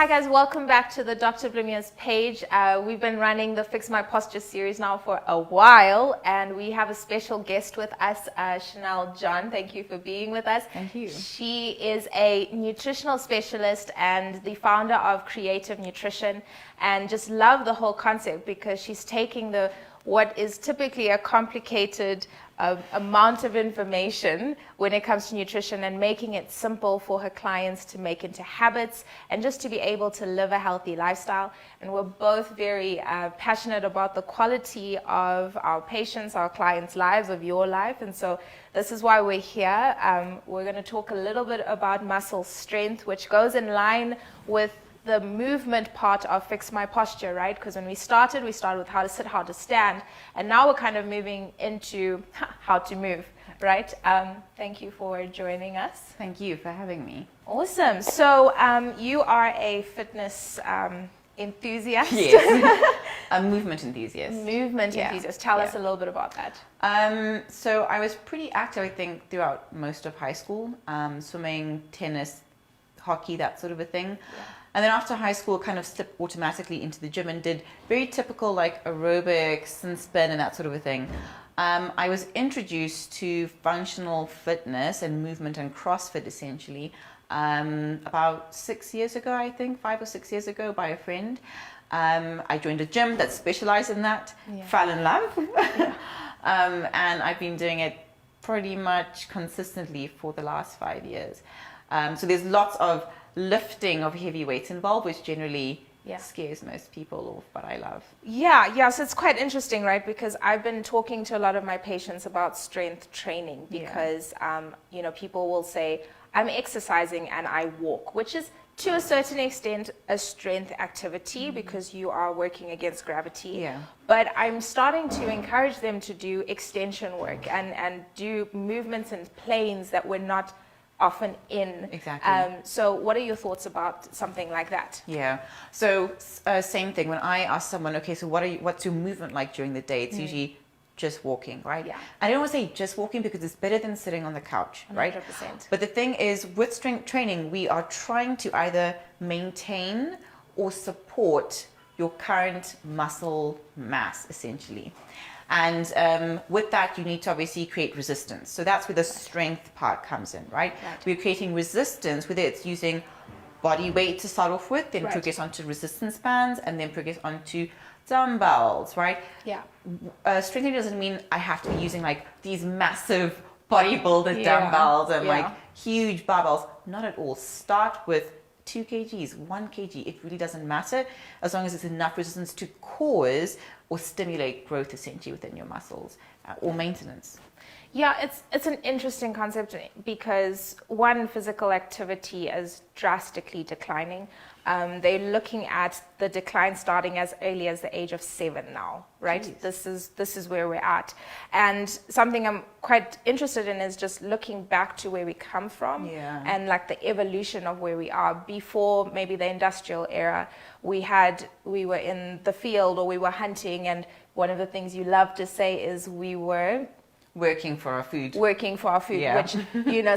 Hi guys, welcome back to the Dr. Blumeer's page. We've been running the Fix My Posture series now for a while, and we have a special guest with us, Chanelle John. Thank you for being with us. Thank you. She is a nutritional specialist and the founder of Creative Nutrition, and just love the whole concept because she's taking what is typically a complicated amount of information when it comes to nutrition and making it simple for her clients to make into habits and just to be able to live a healthy lifestyle. And we're both very passionate about the quality of our patients, our clients' lives, of your life. And so this is why we're here. We're going to talk a little bit about muscle strength, which goes in line with the movement part of Fix My Posture, right? Because when we started with how to sit, how to stand, and now we're kind of moving into how to move, right? Thank you for joining us. Thank you for having me. Awesome. So you are a fitness enthusiast. Yes. A movement enthusiast. Movement enthusiast. Tell us a little bit about that. So I was pretty active, I think, throughout most of high school. Swimming, tennis, hockey, that sort of a thing. Yeah. And then after high school, kind of slipped automatically into the gym and did very typical like aerobics and spin and that sort of a thing. I was introduced to functional fitness and movement and CrossFit essentially about 6 years ago, I think, 5 or 6 years ago by a friend. I joined a gym that specialized in that, fell in love. And I've been doing it pretty much consistently for the last 5 years. So there's lots of lifting of heavy weights involved, which generally scares most people off, but I love. So it's quite interesting, right? Because I've been talking to a lot of my patients about strength training because, people will say, I'm exercising and I walk, which is to a certain extent a strength activity because you are working against gravity. Yeah. But I'm starting to encourage them to do extension work and do movements in planes that we're not often in. Exactly. So what are your thoughts about something like that? Yeah. So same thing. When I ask someone, okay, so what's your movement like during the day? It's usually just walking, right? Yeah. I don't want to say just walking because it's better than sitting on the couch, 100%. Right? But the thing is, with strength training, we are trying to either maintain or support your current muscle mass, essentially. And with that, you need to obviously create resistance. So that's where the strength part comes in, right? We're creating resistance, whether it's using body weight to start off with, then progress onto resistance bands, and then progress onto dumbbells, right? Yeah. Strength training doesn't mean I have to be using like these massive bodybuilder dumbbells and like huge barbells. Not at all. Start with 2 kgs, 1 kg. It really doesn't matter as long as it's enough resistance to cause or stimulate growth essentially within your muscles or maintenance. Yeah, it's an interesting concept because one, physical activity is drastically declining. They're looking at the decline starting as early as the age of 7 now, right? Jeez. This is where we're at. And something I'm quite interested in is just looking back to where we come from and like the evolution of where we are. Before maybe the industrial era, we were in the field or we were hunting, and one of the things you love to say is we were working for our food, which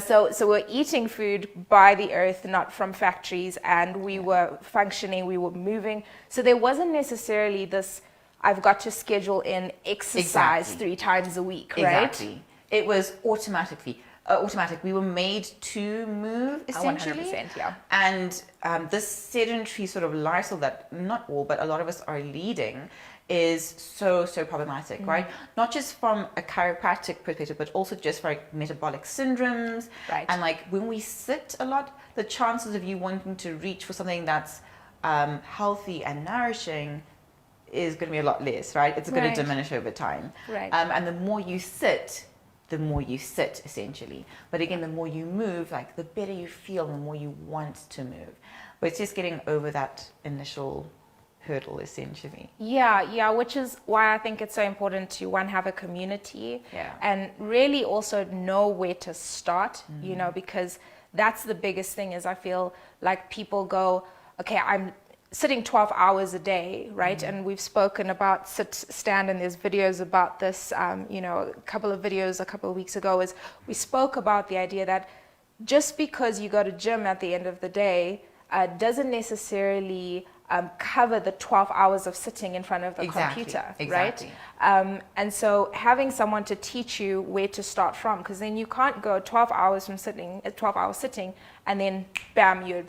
so we're eating food by the earth, not from factories, and we were functioning, we were moving, so there wasn't necessarily this I've got to schedule in exercise 3 times a week, right? Exactly. It was automatic. We were made to move essentially. 100%, And this sedentary sort of lifestyle that not all but a lot of us are leading is so problematic, right? Not just from a chiropractic perspective, but also just for like metabolic syndromes. Right. And like when we sit a lot, the chances of you wanting to reach for something that's healthy and nourishing is going to be a lot less, right? It's going to diminish over time. Right. And the more you sit essentially. But again, the more you move, like the better you feel, the more you want to move. But it's just getting over that initial hurdle essentially. Yeah, which is why I think it's so important to have a community and really also know where to start, because that's the biggest thing is I feel like people go, okay, I'm sitting 12 hours a day, right? And we've spoken about sit, stand, and there's videos about this, a couple of videos a couple of weeks ago we spoke about the idea that just because you go to gym at the end of the day, doesn't necessarily cover the 12 hours of sitting in front of the computer, exactly. right? And so having someone to teach you where to start from, because then you can't go 12 hours from sitting, 12 hours sitting, and then bam, you're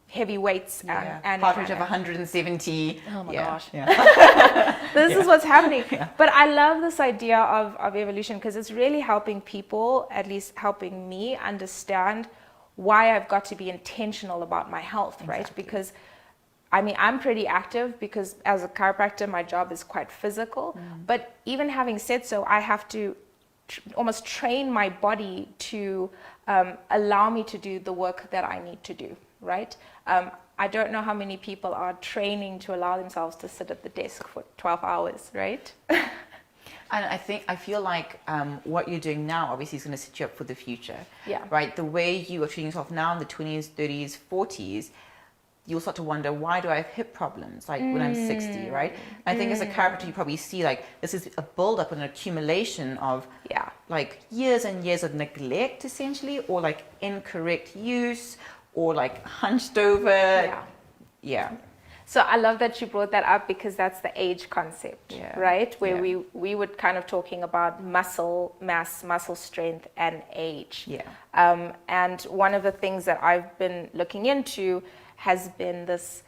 heavy weights and heart rate of 170. Oh my gosh. This is what's happening. But I love this idea of evolution, because it's really helping people, at least helping me, understand why I've got to be intentional about my health, right? Because I mean, I'm pretty active because as a chiropractor, my job is quite physical. But even having said so, I have to almost train my body to allow me to do the work that I need to do, right? I don't know how many people are training to allow themselves to sit at the desk for 12 hours, right? And I feel like what you're doing now obviously is going to set you up for the future. Yeah. Right? The way you are treating yourself now in the 20s, 30s, 40s, you'll start to wonder, why do I have hip problems like when I'm 60, right? And I think as a chiropractor, you probably see like this is a build-up and an accumulation of like years and years of neglect essentially, or like incorrect use, or like hunched over. So I love that you brought that up, because that's the age concept, right? Where we were kind of talking about muscle mass, muscle strength, and age. And one of the things that I've been looking into has been this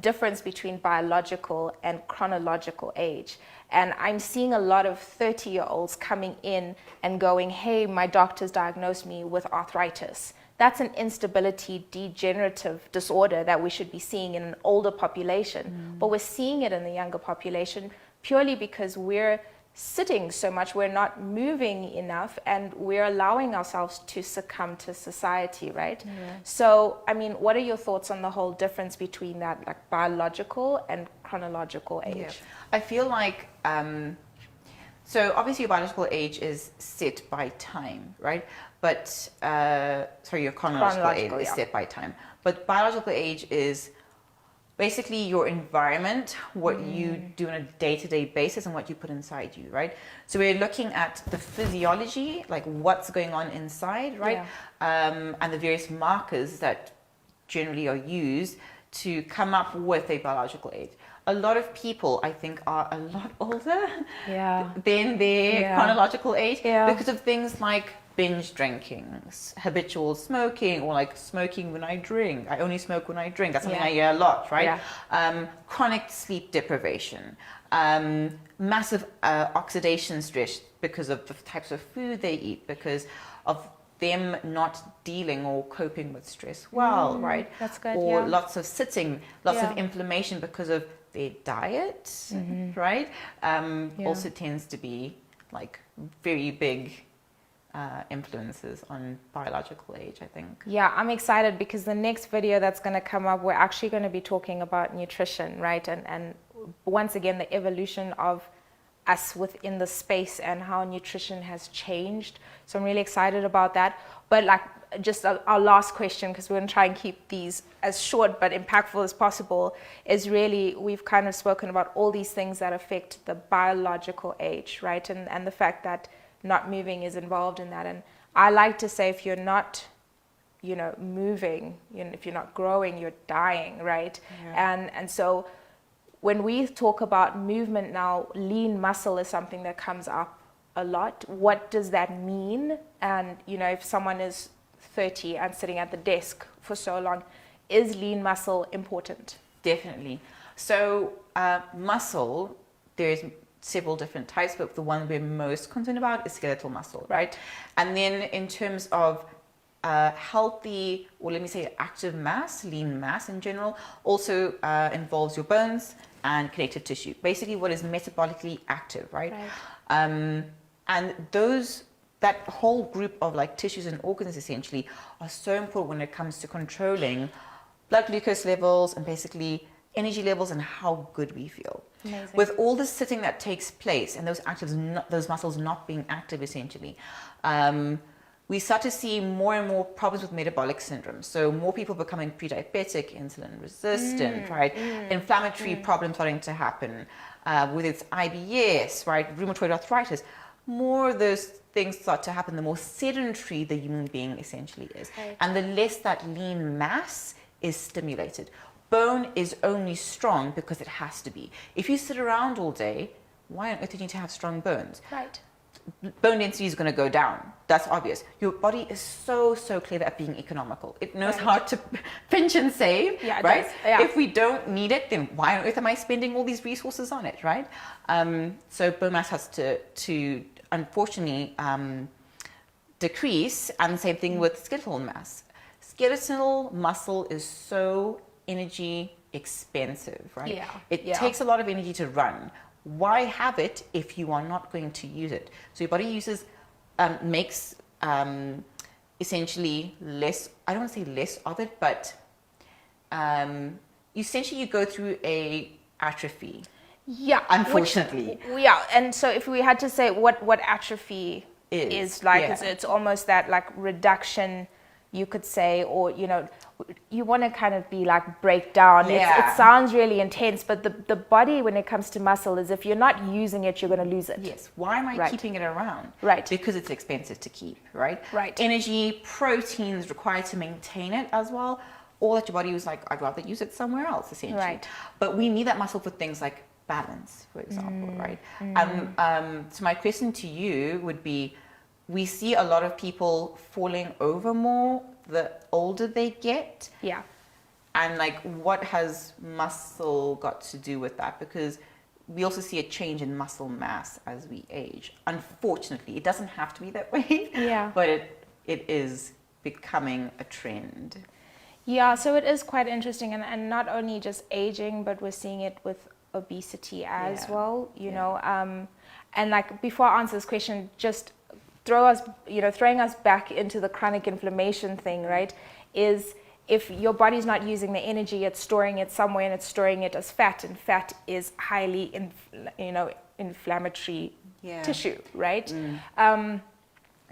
difference between biological and chronological age. And I'm seeing a lot of 30-year-olds coming in and going, hey, my doctor's diagnosed me with arthritis. That's an instability degenerative disorder that we should be seeing in an older population. But we're seeing it in the younger population purely because we're sitting so much, we're not moving enough, and we're allowing ourselves to succumb to society, right? So, I mean, what are your thoughts on the whole difference between that, like biological and chronological age? I feel like, so obviously your biological age is set by time, right? But, sorry, your chronological age is set by time. But biological age is basically your environment, what you do on a day-to-day basis and what you put inside you, right? So we're looking at the physiology, like what's going on inside, right? And the various markers that generally are used to come up with a biological age. A lot of people, I think, are a lot older than their chronological age because of things like binge drinking, habitual smoking, or like smoking when I drink. I only smoke when I drink. That's something I hear a lot, right? Chronic sleep deprivation, massive oxidation stress because of the types of food they eat, because of them not dealing or coping with stress well, right? That's good, or lots of sitting, lots of inflammation because of their diet, right? Also tends to be like very big influences on biological age, I think. Yeah, I'm excited because the next video that's going to come up, we're actually going to be talking about nutrition, right? And once again, the evolution of us within the space and how nutrition has changed. So I'm really excited about that. But like just our last question, because we're going to try and keep these as short but impactful as possible, is really, we've kind of spoken about all these things that affect the biological age, right? And the fact that not moving is involved in that. And I like to say, if you're not, moving, if you're not growing, you're dying, right? And so when we talk about movement now, lean muscle is something that comes up a lot. What does that mean? And, if someone is 30 and sitting at the desk for so long, is lean muscle important? Definitely. So muscle, there's several different types, but the one we're most concerned about is skeletal muscle, right? And then in terms of healthy, or let me say active mass, lean mass in general, also involves your bones and connective tissue. Basically what is metabolically active, right? And that whole group of like tissues and organs essentially are so important when it comes to controlling blood glucose levels and basically energy levels and how good we feel. Amazing. With all the sitting that takes place and those muscles not being active essentially, we start to see more and more problems with metabolic syndrome. So more people becoming pre-diabetic, insulin resistant, right? Inflammatory problems starting to happen, whether it's IBS, right? Rheumatoid arthritis. More of those things start to happen, the more sedentary the human being essentially is. And the less that lean mass is stimulated. Bone is only strong because it has to be. If you sit around all day, why on earth do you need to have strong bones? Right. Bone density is going to go down. That's obvious. Your body is so clever at being economical. It knows how to pinch and save, yeah, right? Yeah. If we don't need it, then why on earth am I spending all these resources on it, right? So bone mass has to unfortunately decrease, and the same thing with skeletal mass. Skeletal muscle is so energy expensive, right? Yeah. It takes a lot of energy to run. Why have it if you are not going to use it? So your body uses, makes essentially less, I don't want to say less of it, but essentially you go through a atrophy. Yeah. Unfortunately. And so if we had to say what atrophy is like, it's almost that like reduction, you could say, or, you know, you want to kind of be like break down. It sounds really intense, but the body, when it comes to muscle, is if you're not using it, you're going to lose it. Yes. Why am I keeping it around? Right. Because it's expensive to keep, right? Right. Energy, proteins required to maintain it as well. All that your body was like, I'd rather use it somewhere else, essentially. Right. But we need that muscle for things like balance, for example, right? So my question to you would be, we see a lot of people falling over more the older they get. Yeah. And like, what has muscle got to do with that? Because we also see a change in muscle mass as we age. Unfortunately, it doesn't have to be that way. Yeah. But it is becoming a trend. Yeah, so it is quite interesting, and not only just aging, but we're seeing it with obesity as well, you know. And like, before I answer this question, just throwing us back into the chronic inflammation thing, right, is if your body's not using the energy, it's storing it somewhere, and it's storing it as fat, and fat is highly inflammatory tissue, right?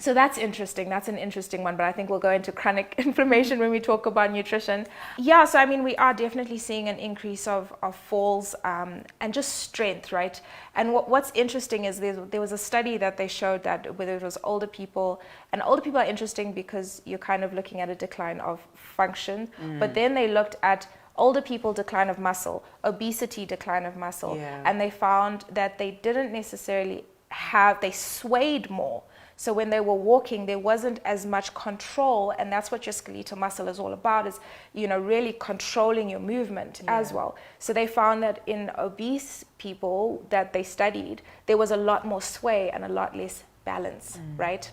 So that's interesting. That's an interesting one, but I think we'll go into chronic inflammation when we talk about nutrition. Yeah, so I mean, we are definitely seeing an increase of falls and just strength, right? And what's interesting is there was a study that they showed that whether it was older people, and older people are interesting because you're kind of looking at a decline of function, but then they looked at older people decline of muscle, obesity decline of muscle, and they found that they didn't necessarily they swayed more. So when they were walking, there wasn't as much control, and that's what your skeletal muscle is all about, is, you know, really controlling your movement as well. So they found that in obese people that they studied, there was a lot more sway and a lot less balance, right?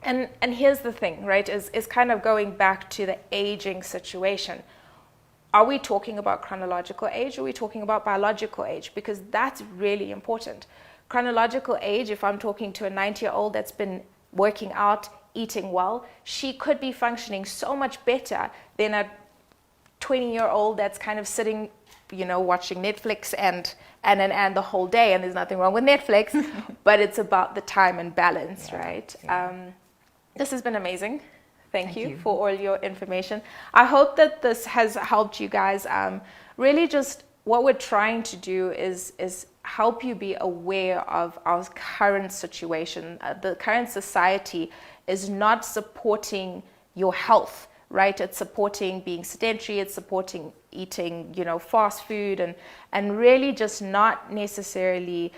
And here's the thing, right, is kind of going back to the aging situation. Are we talking about chronological age, or are we talking about biological age? Because that's really important. Chronological age, if I'm talking to a 90-year-old that's been working out, eating well, she could be functioning so much better than a 20-year-old that's kind of sitting, you know, watching Netflix and the whole day. And there's nothing wrong with Netflix, but it's about the time and balance, right? This has been amazing. Thank you for all your information. I hope that this has helped you guys. Really, just what we're trying to do is help you be aware of our current situation. The current society is not supporting your health, right? It's supporting being sedentary, it's supporting eating, you know, fast food, and really just not necessarily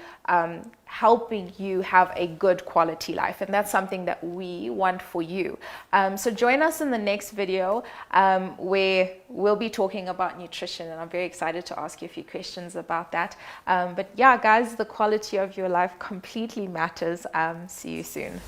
helping you have a good quality life. And that's something that we want for you. So join us in the next video where we'll be talking about nutrition, and I'm very excited to ask you a few questions about that. But yeah, guys, the quality of your life completely matters. See you soon.